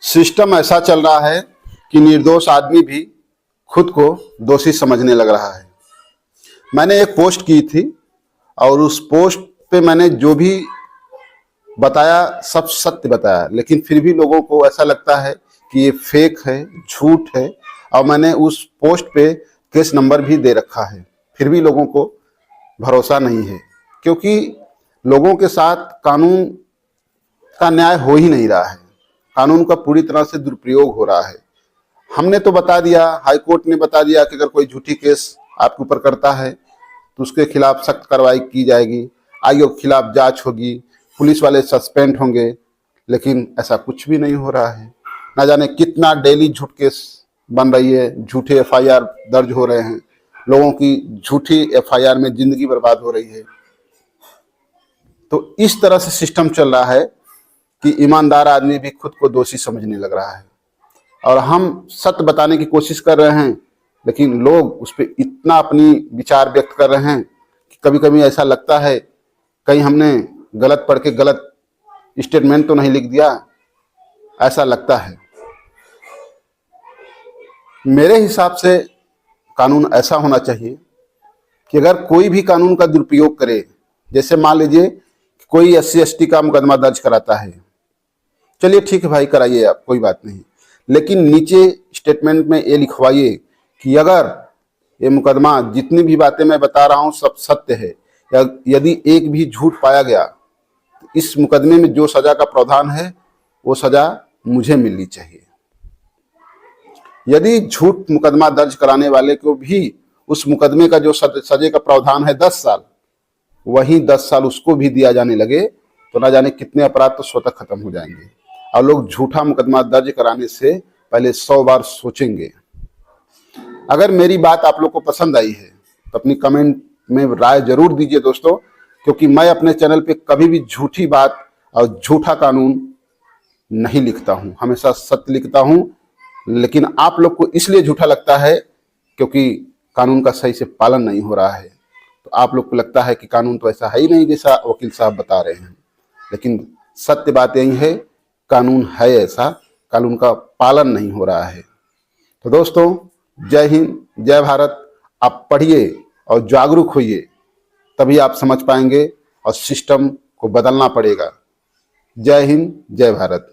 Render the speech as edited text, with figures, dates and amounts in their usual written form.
System ऐसा चल रहा है कि निर्दोष आदमी भी खुद को दोषी समझने लग रहा है। मैंने एक पोस्ट की थी और उस पोस्ट पे मैंने जो भी बताया सब सत्य बताया, लेकिन फिर भी लोगों को ऐसा लगता है कि ये फेक है, झूठ है। और मैंने उस पोस्ट पे केस नंबर भी दे रखा है, फिर भी लोगों को भरोसा नहीं है, क्योंकि लोगों के साथ कानून का न्याय हो ही नहीं रहा है। कानून का पूरी तरह से दुरुपयोग हो रहा है। हमने तो बता दिया, हाई कोर्ट ने बता दिया कि अगर कोई झूठी केस आपके ऊपर करता है तो उसके खिलाफ सख्त कार्रवाई की जाएगी, आयोग के खिलाफ जांच होगी, पुलिस वाले सस्पेंड होंगे, लेकिन ऐसा कुछ भी नहीं हो रहा है। ना जाने कितना डेली झूठ केस बन रही है, झूठे एफआईआर दर्ज हो रहे हैं, लोगों की झूठी एफआईआर में जिंदगी बर्बाद हो रही है। तो इस तरह से सिस्टम चल रहा है कि ईमानदार आदमी भी खुद को दोषी समझने लग रहा है। और हम सत्य बताने की कोशिश कर रहे हैं, लेकिन लोग उस पर इतना अपनी विचार व्यक्त कर रहे हैं कि कभी कभी ऐसा लगता है कहीं हमने गलत पढ़ के गलत स्टेटमेंट तो नहीं लिख दिया, ऐसा लगता है। मेरे हिसाब से कानून ऐसा होना चाहिए कि अगर कोई भी कानून का दुरुपयोग करे, जैसे मान लीजिए कोई SC/ST का मुकदमा दर्ज कराता है, चलिए ठीक है भाई, कराइए आप, कोई बात नहीं, लेकिन नीचे स्टेटमेंट में ये लिखवाइए कि अगर ये मुकदमा जितनी भी बातें मैं बता रहा हूँ सब सत्य है, या यदि एक भी झूठ पाया गया तो इस मुकदमे में जो सजा का प्रावधान है वो सजा मुझे मिलनी चाहिए। यदि झूठ मुकदमा दर्ज कराने वाले को भी उस मुकदमे का जो सजा का प्रावधान है 10 साल, वही 10 साल उसको भी दिया जाने लगे तो ना जाने कितने अपराध तो स्वतः खत्म हो जाएंगे। और लोग झूठा मुकदमा दर्ज कराने से पहले 100 बार सोचेंगे। अगर मेरी बात आप लोग को पसंद आई है तो अपनी कमेंट में राय जरूर दीजिए दोस्तों, क्योंकि मैं अपने चैनल पे कभी भी झूठी बात और झूठा कानून नहीं लिखता हूँ, हमेशा सत्य लिखता हूँ। लेकिन आप लोग को इसलिए झूठा लगता है क्योंकि कानून का सही से पालन नहीं हो रहा है। तो आप लोग को लगता है कि कानून तो ऐसा है ही नहीं जैसा वकील साहब बता रहे हैं, लेकिन सत्य बात यही है, कानून है ऐसा, कानून का पालन नहीं हो रहा है। तो दोस्तों, जय हिंद, जय भारत। आप पढ़िए और जागरूक होइए, तभी आप समझ पाएंगे और सिस्टम को बदलना पड़ेगा। जय हिंद, जय भारत।